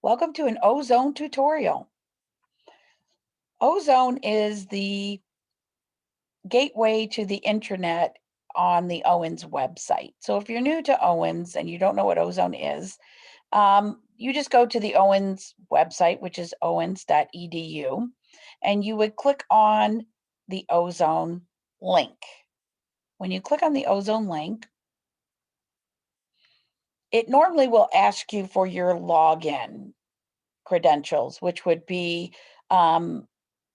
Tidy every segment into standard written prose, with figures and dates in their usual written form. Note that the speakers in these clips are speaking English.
Welcome to an OZONE tutorial. OZONE is the gateway to the internet on the Owens website. So if you're new to Owens and you don't know what OZONE is, you just go to the Owens website, which is owens.edu, and you would click on the OZONE link. When you click on the OZONE link, it normally will ask you for your login credentials, which would be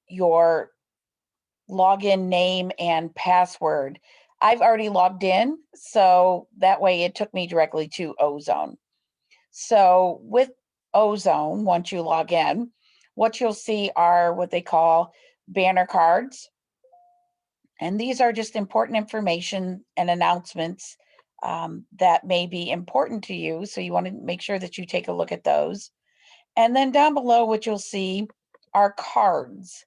your login name and password. I've already logged in, so that way it took me directly to OZONE. So with OZONE, once you log in, what you'll see are what they call banner cards. And these are just important information and announcements that may be important to you. So you want to make sure that you take a look at those. And then down below, what you'll see are cards.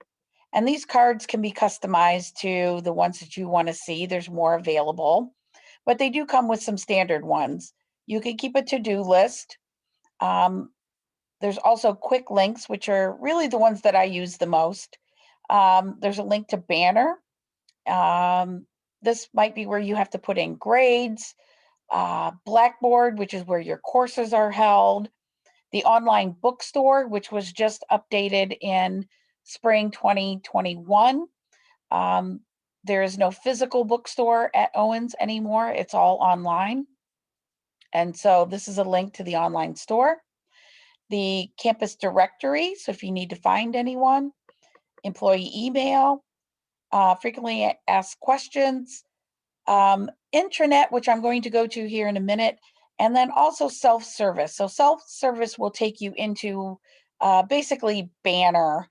And these cards can be customized to the ones that you want to see. There's more available, but they do come with some standard ones. You can keep a to-do list. There's also quick links, which are really the ones that I use the most. There's a link to banner. This might be where you have to put in grades. Blackboard, which is where your courses are held. The online bookstore, which was just updated in spring 2021. There is no physical bookstore at Owens anymore. It's all online. And so this is a link to the online store. The campus directory, so if you need to find anyone. Employee email, frequently asked questions, intranet, which I'm going to go to here in a minute, and then also self-service. So self-service will take you into basically Banner.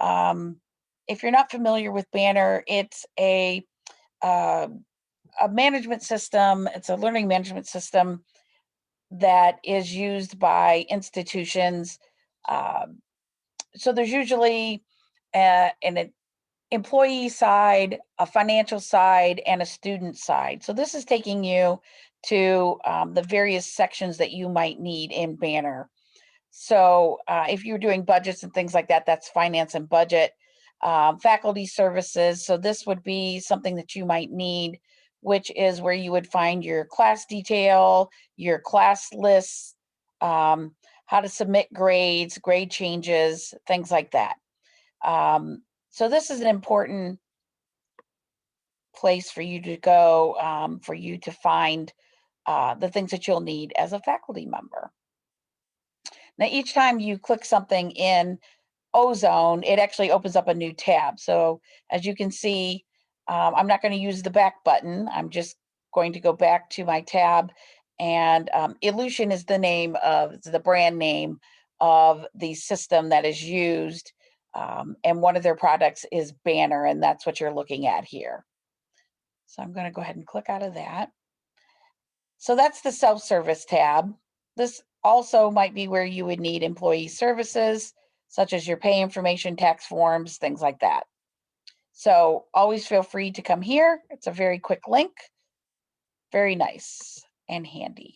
If you're not familiar with Banner, it's a management system. It's a learning management system that is used by institutions. So there's usually an employee side, a financial side, and a student side. So this is taking you to the various sections that you might need in Banner. So if you're doing budgets and things like that, that's finance and budget. Faculty services, so this would be something that you might need, which is where you would find your class detail, your class lists, how to submit grades, grade changes, things like that. So this is an important place for you to go, for you to find the things that you'll need as a faculty member. Now, each time you click something in OZONE, it actually opens up a new tab. So as you can see, I'm not going to use the back button. I'm just going to go back to my tab, and Illusion is the brand name of the system that is used. And one of their products is Banner, and that's what you're looking at here. So I'm going to go ahead and click out of that. So that's the self-service tab. This also might be where you would need employee services, such as your pay information, tax forms, things like that. So always feel free to come here. It's a very quick link, very nice and handy.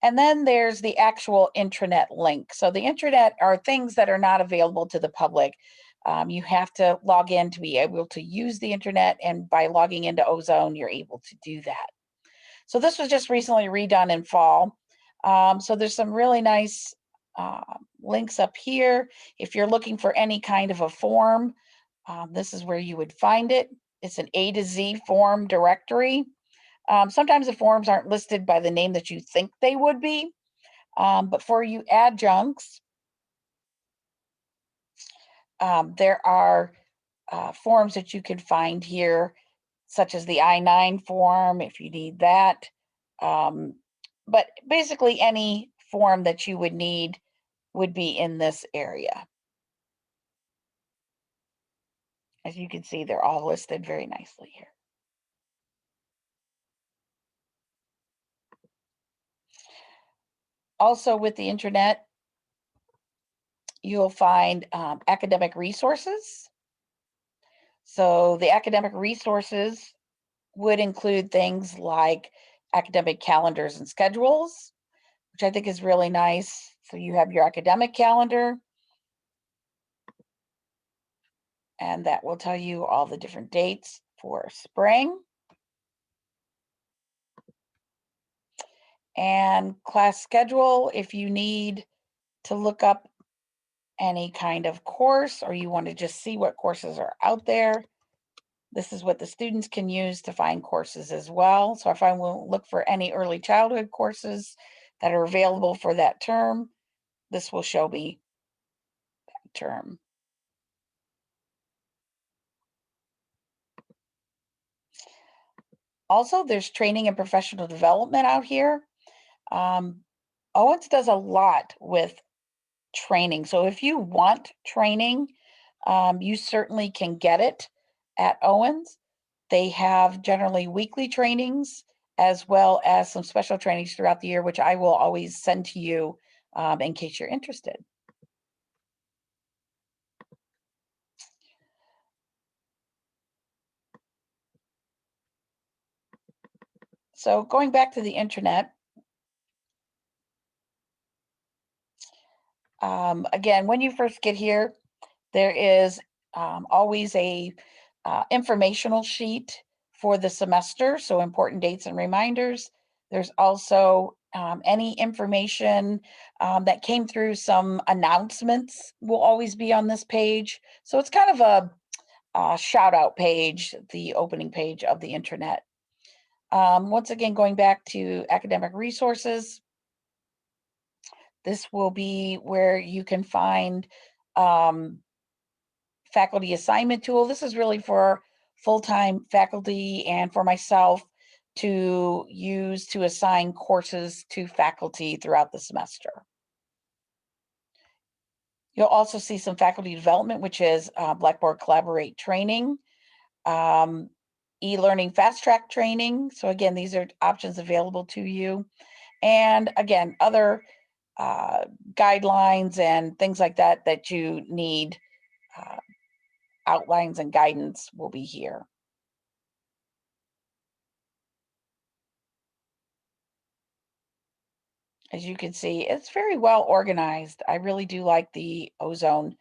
And then there's the actual intranet link. So the intranet are things that are not available to the public. You have to log in to be able to use the internet, and by logging into OZONE, you're able to do that. So this was just recently redone in fall. So there's some really nice links up here. If you're looking for any kind of a form, this is where you would find it. It's an A to Z form directory. Sometimes the forms aren't listed by the name that you think they would be, but for you adjuncts, there are forms that you can find here, such as the I-9 form if you need that. But basically any form that you would need would be in this area. As you can see, they're all listed very nicely here. Also with the internet, you'll find academic resources. So the academic resources would include things like academic calendars and schedules, which I think is really nice. So you have your academic calendar, and that will tell you all the different dates for spring. And class schedule, if you need to look up any kind of course or you want to just see what courses are out there, this is what the students can use to find courses as well. So if I will look for any early childhood courses that are available for that term, this will show me that term. Also, there's training and professional development out here. Owens does a lot with training. So if you want training, you certainly can get it at Owens. They have generally weekly trainings as well as some special trainings throughout the year, which I will always send to you in case you're interested. So going back to the internet, again, when you first get here, there is always a informational sheet for the semester, so important dates and reminders. There's also any information that came through some announcements will always be on this page. So it's kind of a shout out page, the opening page of the internet. Once again, going back to academic resources, this will be where you can find faculty assignment tool. This is really for full-time faculty and for myself to use to assign courses to faculty throughout the semester. You'll also see some faculty development, which is Blackboard Collaborate training, e-learning fast track training. So again, these are options available to you. And again, other guidelines and things like that that you need, outlines and guidance will be here. As you can see, it's very well organized. I really do like the Ozone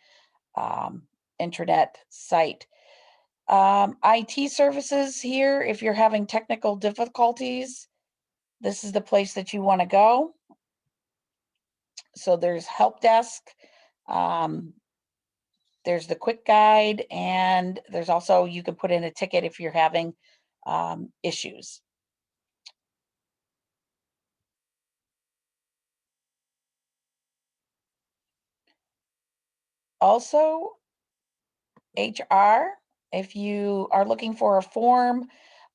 intranet site. IT services here, if you're having technical difficulties, this is the place that you want to go. So there's help desk, there's the quick guide, and there's also, you can put in a ticket if you're having issues. Also, HR, if you are looking for a form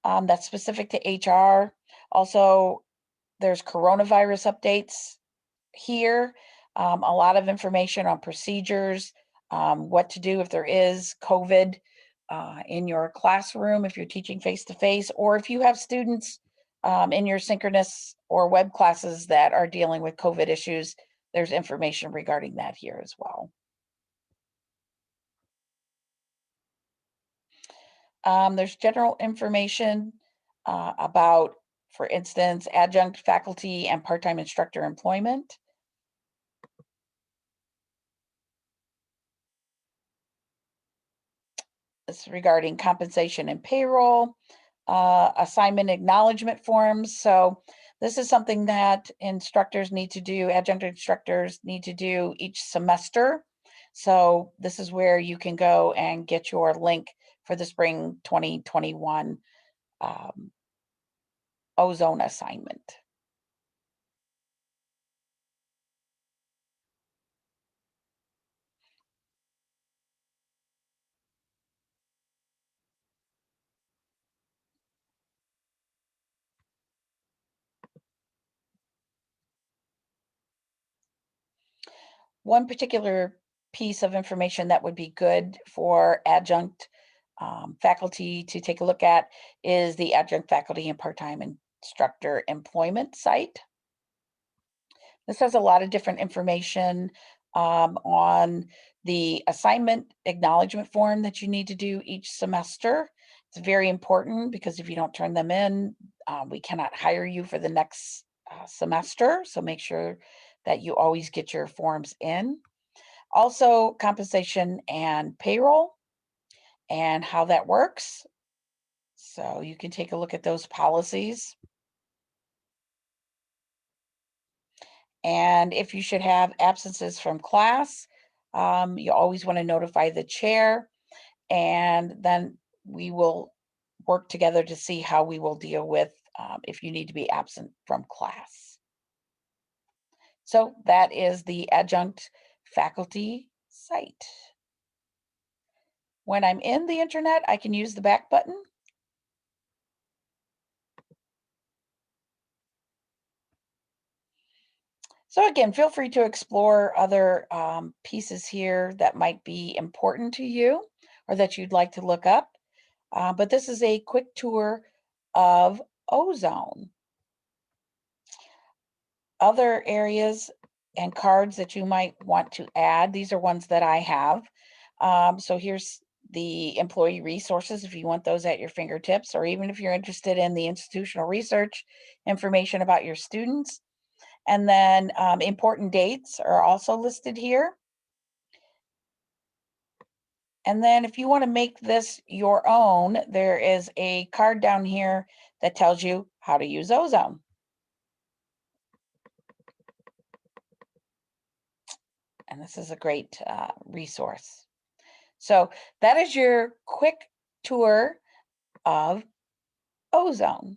that's specific to HR. Also, there's coronavirus updates here, a lot of information on procedures, what to do if there is COVID in your classroom, if you're teaching face-to-face, or if you have students in your synchronous or web classes that are dealing with COVID issues, there's information regarding that here as well. There's general information about, for instance, adjunct faculty and part-time instructor employment. It's regarding compensation and payroll, assignment acknowledgement forms. So this is something that instructors need to do, adjunct instructors need to do each semester. So this is where you can go and get your link for the spring 2021 Ozone assignment. One particular piece of information that would be good for adjunct faculty to take a look at is the adjunct faculty and part-time instructor employment site. This has a lot of different information on the assignment acknowledgement form that you need to do each semester. It's very important because if you don't turn them in, we cannot hire you for the next semester. So make sure that you always get your forms in. Also, compensation and payroll and how that works. So you can take a look at those policies. And if you should have absences from class, you always want to notify the chair, and then we will work together to see how we will deal with if you need to be absent from class. So that is the adjunct faculty site. When I'm in the internet, I can use the back button. So again, feel free to explore other pieces here that might be important to you or that you'd like to look up. But this is a quick tour of Ozone. Other areas and cards that you might want to add, these are ones that I have. So here's the employee resources if you want those at your fingertips, or even if you're interested in the institutional research information about your students. And then important dates are also listed here. And then if you want to make this your own, there is a card down here that tells you how to use Ozone. And this is a great resource. So that is your quick tour of Ozone.